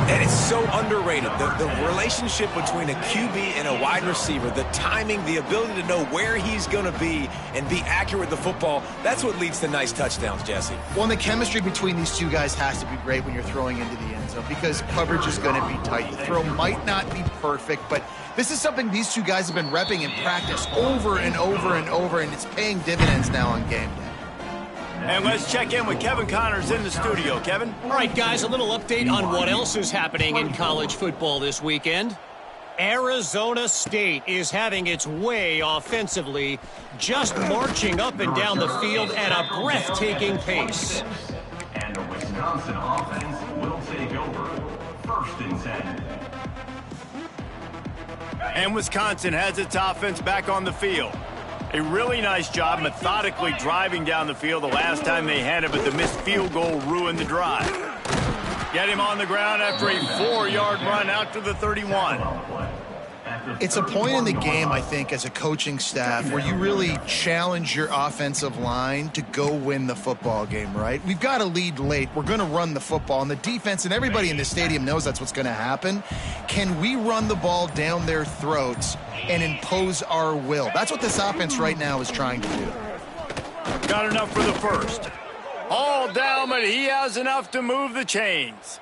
And it's so underrated. The relationship between a QB and a wide receiver, the timing, the ability to know where he's going to be and be accurate with the football, that's what leads to nice touchdowns, Jesse. Well, and the chemistry between these two guys has to be great when you're throwing into the end zone because coverage is going to be tight. The throw might not be perfect, but this is something these two guys have been repping in practice over and over and over, and it's paying dividends now on game day. And let's check in with Kevin Connors in the studio. Kevin? All right, guys, a little update on what else is happening in college football this weekend. Arizona State is having its way offensively, just marching up and down the field at a breathtaking pace. And the Wisconsin offense will take over. 1st and 10. And Wisconsin has its offense back on the field. A really nice job methodically driving down the field the last time they had it, but the missed field goal ruined the drive. Get him on the ground after a 4-yard run out to the 31. It's a point in the game, I think, as a coaching staff where you really challenge your offensive line to go win the football game, right? We've got to lead late. We're going to run the football, and the defense and everybody in the stadium knows that's what's going to happen. Can we run the ball down their throats and impose our will? That's what this offense right now is trying to do. Got enough for the first. All down, but he has enough to move the chains.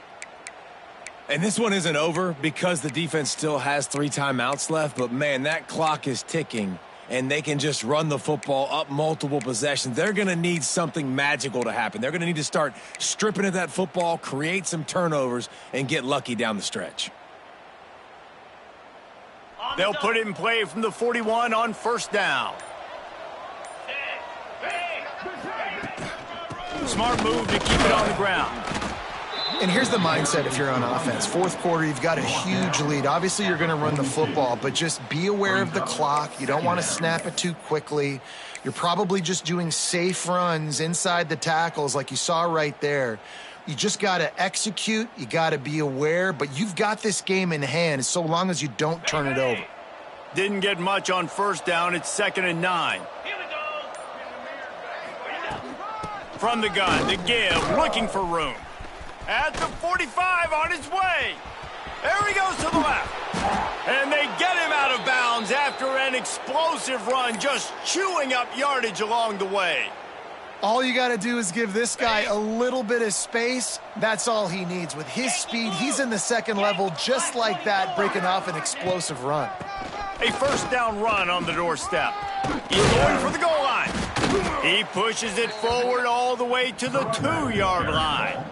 And this one isn't over because the defense still has 3 timeouts left, but man, that clock is ticking, and they can just run the football up multiple possessions. They're going to need something magical to happen. They're going to need to start stripping at that football, create some turnovers, and get lucky down the stretch. They'll put it in play from the 41 on 1st down. Smart move to keep it on the ground. And here's the mindset if you're on offense. Fourth quarter, you've got a huge lead. Obviously, you're going to run the football, but just be aware of the clock. You don't want to snap it too quickly. You're probably just doing safe runs inside the tackles like you saw right there. You just got to execute. You got to be aware, but you've got this game in hand so long as you don't turn it over. Didn't get much on first down. It's 2nd and 9. From the gun, the give, looking for room. At the 45 on his way. There he goes to the left. And they get him out of bounds after an explosive run, just chewing up yardage along the way. All you got to do is give this guy a little bit of space. That's all he needs. With his speed, he's in the second level just like that, breaking off an explosive run. A first down run on the doorstep. He's going for the goal line. He pushes it forward all the way to the 2-yard line.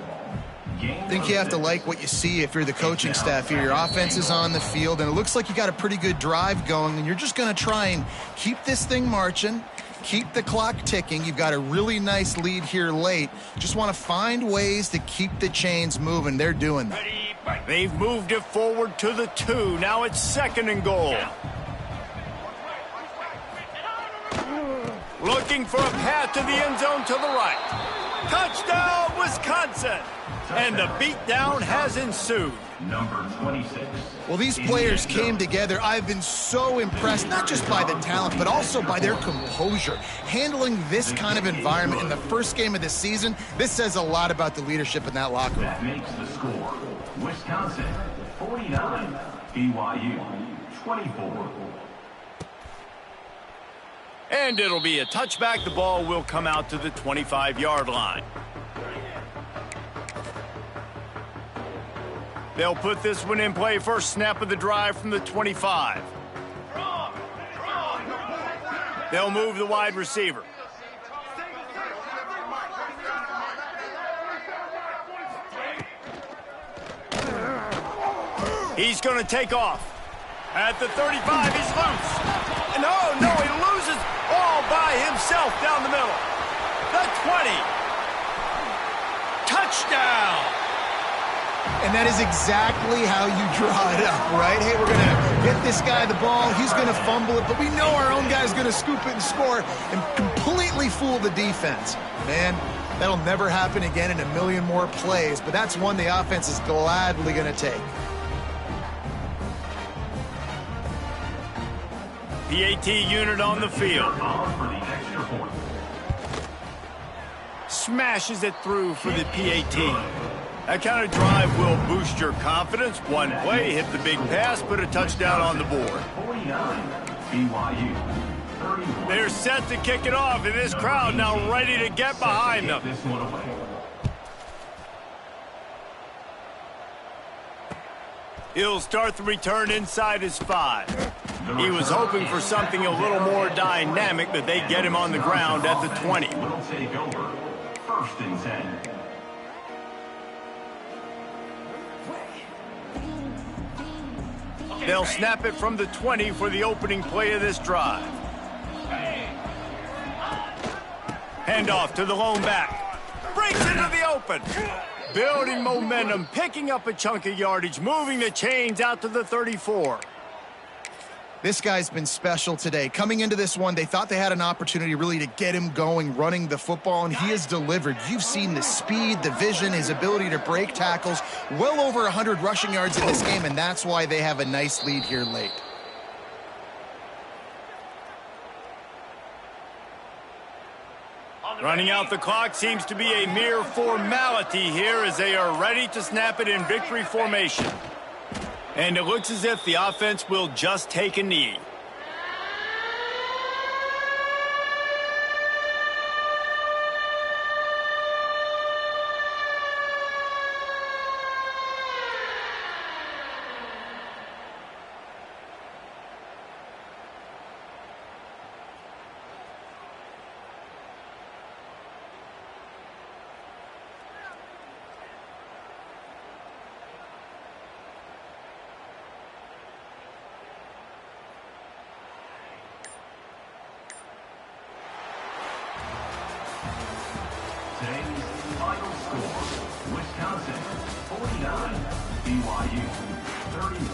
I think you have to like what you see if you're the coaching staff here. Your offense is on the field, and it looks like you got a pretty good drive going, and you're just going to try and keep this thing marching, keep the clock ticking. You've got a really nice lead here late. Just want to find ways to keep the chains moving. They're doing that. They've moved it forward to the 2. Now it's 2nd and goal. Looking for a path to the end zone to the right. Touchdown, Wisconsin! And the beatdown has ensued. Number 26. Well, these players came together. I've been so impressed, not just by the talent, but also by their composure. Handling this kind of environment in the first game of the season, this says a lot about the leadership in that locker room. That makes the score. Wisconsin, 49. BYU, 24. And it'll be a touchback. The ball will come out to the 25-yard line. They'll put this one in play. First snap of the drive from the 25. They'll move the wide receiver. He's going to take off. At the 35, he's loose. And no, he loses all by himself down the middle. The 20. Touchdown. And that is exactly how you draw it up, right? Hey, we're going to get this guy the ball. He's going to fumble it, but we know our own guy's going to scoop it and score and completely fool the defense. Man, that'll never happen again in a million more plays, but that's one the offense is gladly going to take. PAT unit on the field. Smashes it through for the PAT. That kind of drive will boost your confidence. One play, hit the big pass, put a touchdown on the board. They're set to kick it off, and this crowd now ready to get behind them. He'll start the return inside his 5. He was hoping for something a little more dynamic, but they get him on the ground at the 20. Will take over. 1st and 10. They'll snap it from the 20 for the opening play of this drive. Handoff to the lone back. Breaks into the open. Building momentum, picking up a chunk of yardage, moving the chains out to the 34. This guy's been special today. Coming into this one, they thought they had an opportunity really to get him going, running the football, and he has delivered. You've seen the speed, the vision, his ability to break tackles. Well over 100 rushing yards in this game, and that's why they have a nice lead here late. Running out the clock seems to be a mere formality here as they are ready to snap it in victory formation. And it looks as if the offense will just take a knee. Today's final score, Wisconsin 49, BYU 39.